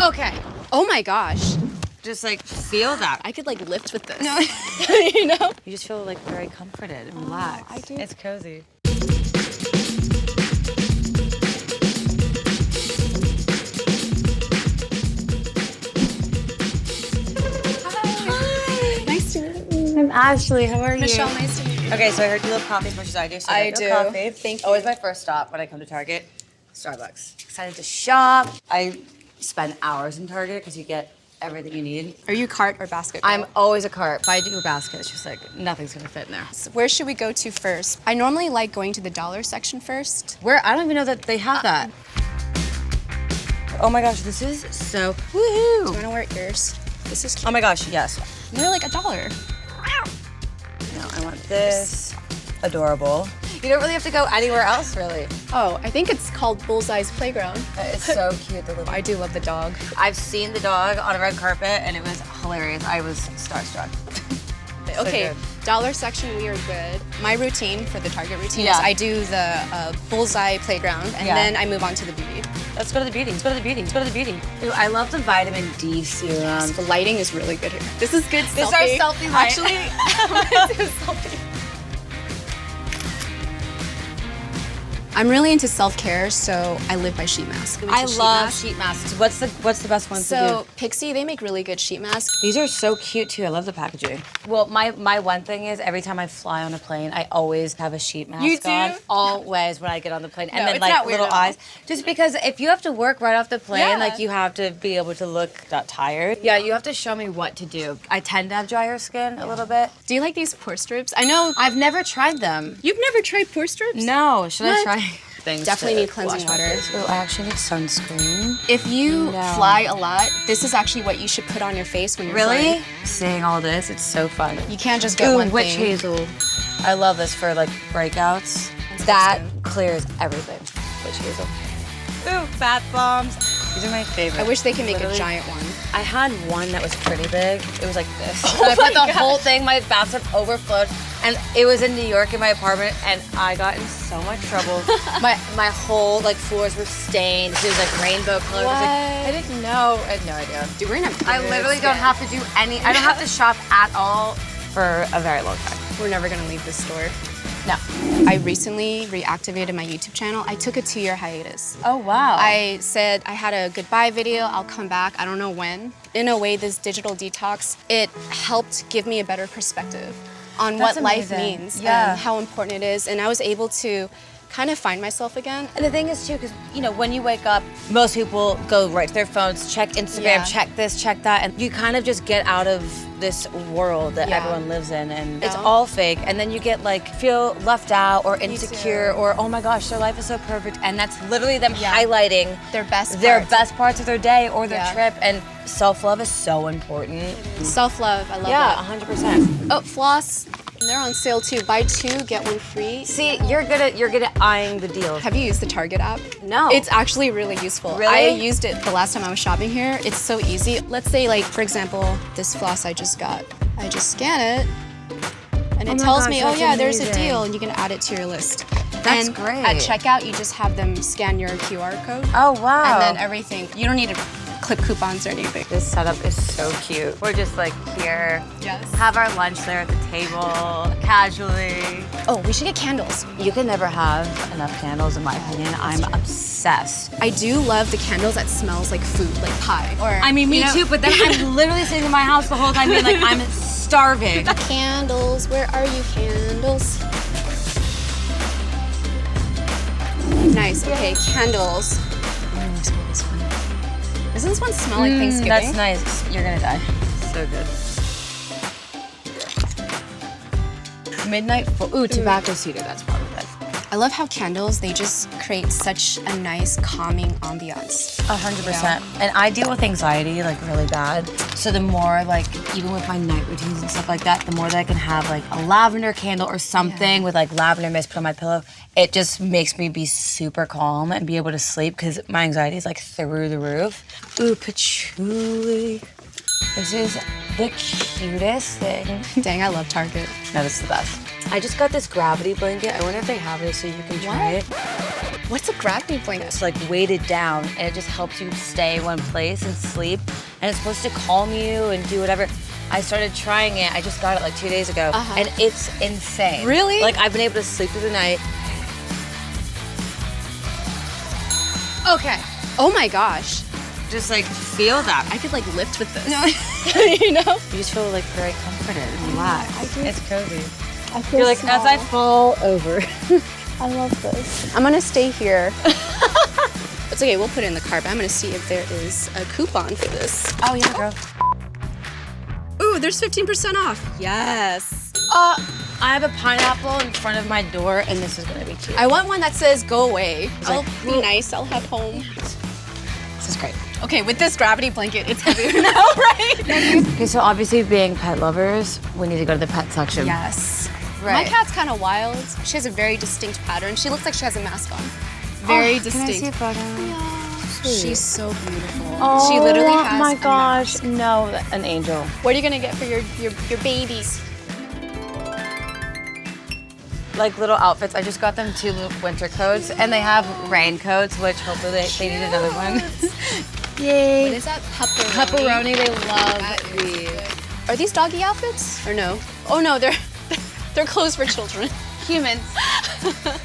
Okay. Oh my gosh. Just like feel that. I could like lift with this. No. You know? You just feel like very comforted and relaxed. I do. It's cozy. Hi. Nice to meet you. I'm Ashley. How are you? Michelle, nice to meet you. Okay, so I heard you love coffee as much as I do. So I get do. your coffee. Thank you. Always my first stop when I come to Target. Starbucks. Excited to shop. I spend hours in Target because you get everything you need. Are you cart or basket girl? I'm always a cart. If I do a basket, it's just like nothing's gonna fit in there. So where should we go to first? I normally like going to the dollar section first. Where? I don't even know that they have that. Oh my gosh, this is so woohoo! Do you want to wear ears? This is cute. Oh my gosh, yes. They're like $1. No, I want this. Adorable. You don't really have to go anywhere else, really. Oh, I think it's called Bullseye's Playground. It's so cute. The little. I do love the dog. I've seen the dog on a red carpet, and it was hilarious. I was starstruck. Okay, good. dollar section, we are good. My routine for the Target routine Yeah. is I do the Bullseye Playground, and Yeah. then I move on to the beauty. Let's go to the beauty. Let's go to the beauty. Let's go to the beauty. Ooh, I love the vitamin D serum. The lighting is really good here. This is good This is selfie. our selfie light. Actually, I'm gonna do a selfie. I'm really into self-care, so I live by sheet mask. I love sheet masks. What's the best one to So do? Pixie, they make really good sheet masks. These are so cute too. I love the packaging. Well, my one thing is every time I fly on a plane, I always have a sheet mask You do? on. Always when I get on the plane. And No, then it's like not weird little at all. eyes. Just because if you have to work right off the plane, Yeah. like you have to be able to look not tired. Yeah, you have to show me what to do. I tend to have drier skin a little bit. Do you like these pore strips? I know I've never tried them. you've never tried pore strips. No, should What? I try? Things Definitely to need cleansing wash my water. face. Oh, I actually need sunscreen. If you No. fly a lot, this is actually what you should put on your face when you're Really? flying. Seeing all this, it's so fun. You can't just get Ooh, one witch thing. hazel. I love this for like breakouts. It's That disgusting. clears everything. Witch hazel. Ooh, bath bombs. These are my favorite. I wish they could make Literally. a giant one. I had one that was pretty big. It was like this. Oh and I put my the God. whole thing, my bathtub overflowed. And it was in New York in my apartment, and I got in so much trouble. my whole like floors were stained. It was like rainbow colors. What? I didn't know. I had no idea. Dude, we're in a I literally don't have to do any. I don't have to shop at all for a very long time. We're never gonna leave this store. No. I recently reactivated my YouTube channel. I took a 2-year hiatus. Oh wow. I said I had a goodbye video, I'll come back, I don't know when. In a way, this digital detox, it helped give me a better perspective on That's what life amazing. means Yeah. and how important it is. And I was able to kind of find myself again. And the thing is too, because you know, when you wake up, most people go right to their phones, check Instagram, Yeah. check this, check that, and you kind of just get out of this world that Yeah. everyone lives in, and it's No. all fake. And then you get like feel left out or Me insecure too. or oh my gosh, their life is so perfect, and that's literally them Yeah. highlighting Their best their parts. best parts of their day or their Yeah. trip. And self-love is so important. Self-love, I love Yeah, that. 100%. Oh, floss, they're on sale too. Buy 2, get 1 free. See, you're good at eyeing the deals. Have you used the Target app? No. It's actually really useful. Really? I used it the last time I was shopping here. It's so easy. Let's say like, for example, this floss I just got. I just scan it and Oh it my tells gosh, me, oh that's yeah, there's a amazing. deal and you can add it to your list. That's and great. At checkout, you just have them scan your QR code. Oh wow. And then everything, you don't need to clip coupons or anything. This setup is so cute. We're just like here, Yes. have our lunch there at the table, casually. Oh, we should get candles. You can never have enough candles, in my opinion. I'm obsessed. I do love the candles that smells like food, like pie. Or I mean, me you know- too, but then I'm literally sitting in my house the whole time being like, I'm starving. Candles, where are you, candles? Nice, okay, candles. Smell this one. Doesn't this one smell like Thanksgiving? That's nice. You're gonna die. So good. Midnight, ooh, tobacco cedar, that's probably good. I love how candles, they just create such a nice calming ambiance. 100%. And I deal with anxiety like really bad. So the more like, even with my night routines and stuff like that, the more that I can have like a lavender candle or something with like lavender mist put on my pillow, it just makes me be super calm and be able to sleep because my anxiety is like through the roof. Ooh, patchouli. This is the cutest thing. Dang, I love Target. No, this is the best. I just got this gravity blanket. I wonder if they have this so you can try it. What's a gravity blanket? It's like weighted down, and it just helps you stay in one place and sleep. And it's supposed to calm you and do whatever. I started trying it. I just got it like 2 days ago, and it's insane. Really? Like I've been able to sleep through the night. Okay. Oh my gosh. Just like feel that. I could like lift with this. You know? You just feel like very comforted and relaxed. It's cozy. I feel You're like, as I fall over. I love this. I'm gonna stay here. It's okay, we'll put it in the cart, but I'm gonna see if there is a coupon for this. Oh yeah, girl. Ooh, there's 15% off. Yes. I have a pineapple in front of my door, and this is gonna be cute. I want one that says go away. I'll like, be nice, I'll have home. This is great. Okay, with this gravity blanket, it's heavier now, right? Okay, so obviously being pet lovers, we need to go to the pet section. Yes. Right. My cat's kind of wild. She has a very distinct pattern. She looks like she has a mask on. Very distinct. Can I see a photo? Yeah. She's so beautiful. Oh, she literally has my a gosh, mask. no, an angel. What are you gonna get for your babies? Like little outfits. I just got them 2 little winter coats, and they have raincoats, which hopefully they need another one. Yay. What is that? Pepperoni. Pepperoni, they love these. Are these doggy outfits or no? Oh no, they're clothes for children. Humans.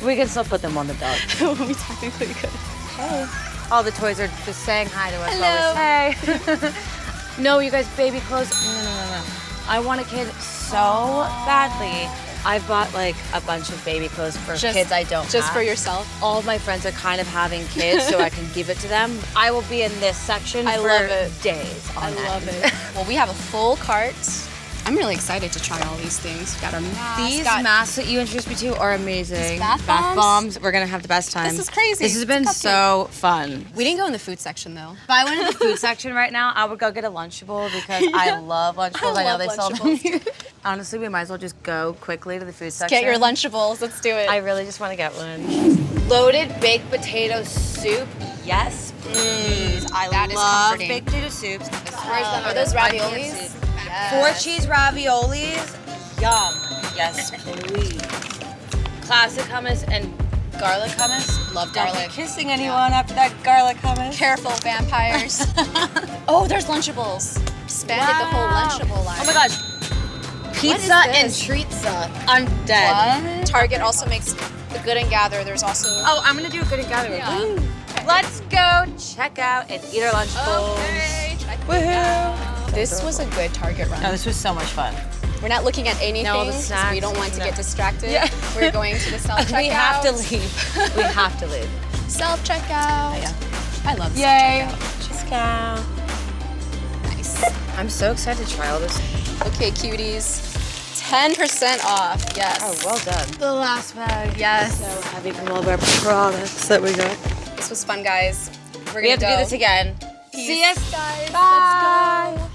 We can still put them on the dog. We technically could. Hey. All the toys are just saying hi to us. Hello. Hey. No, you guys, baby clothes. No. I want a kid so badly. I bought like a bunch of baby clothes for kids I don't have. Just for yourself? All of my friends are kind of having kids, so I can give it to them. I will be in this section for days on end. I love it. Well, we have a full cart. I'm really excited to try all these things. We've got our mask. These masks that you introduced me to are amazing. Bath bombs. We're gonna have the best time. This is crazy. This has been so fun. We didn't go in the food section though. If I went in the food section right now, I would go get a Lunchable because I love Lunchables. I know they sell them here. Honestly, we might as well just go quickly to the food section. Get your Lunchables. Let's do it. I really just want to get one. Loaded baked potato soup. Yes, please. I that is love comforting. baked potato soups. Are those raviolis? Yes. 4 cheese raviolis. Yum. Yes, please. Classic hummus and garlic hummus. Love Don't garlic. be kissing anyone after that garlic hummus. Careful, vampires. Oh, there's Lunchables. Expanded the whole Lunchable line. Oh my gosh. Pizza and treatza. I'm dead. What? Target also makes the Good and Gather. There's also. Oh, I'm gonna do a good and gather. Yeah. Okay. Let's go check out and eat our Lunchables. Okay. Woohoo! This was a good Target run. No, this was so much fun. We're not looking at anything No, the 'cause snacks. we don't want to get distracted. Yeah. We're going to the self-checkout. We have to leave. We have to leave. Self-checkout. Oh, yeah. I love Yay. self-checkout. Nice. I'm so excited to try all this. Okay, cuties. 10% off. Yes. Oh, well done. The last bag. Yes. So heavy from all of our products that we got. This was fun, guys. We have to do this again. Peace. See us, guys. Bye. Let's go.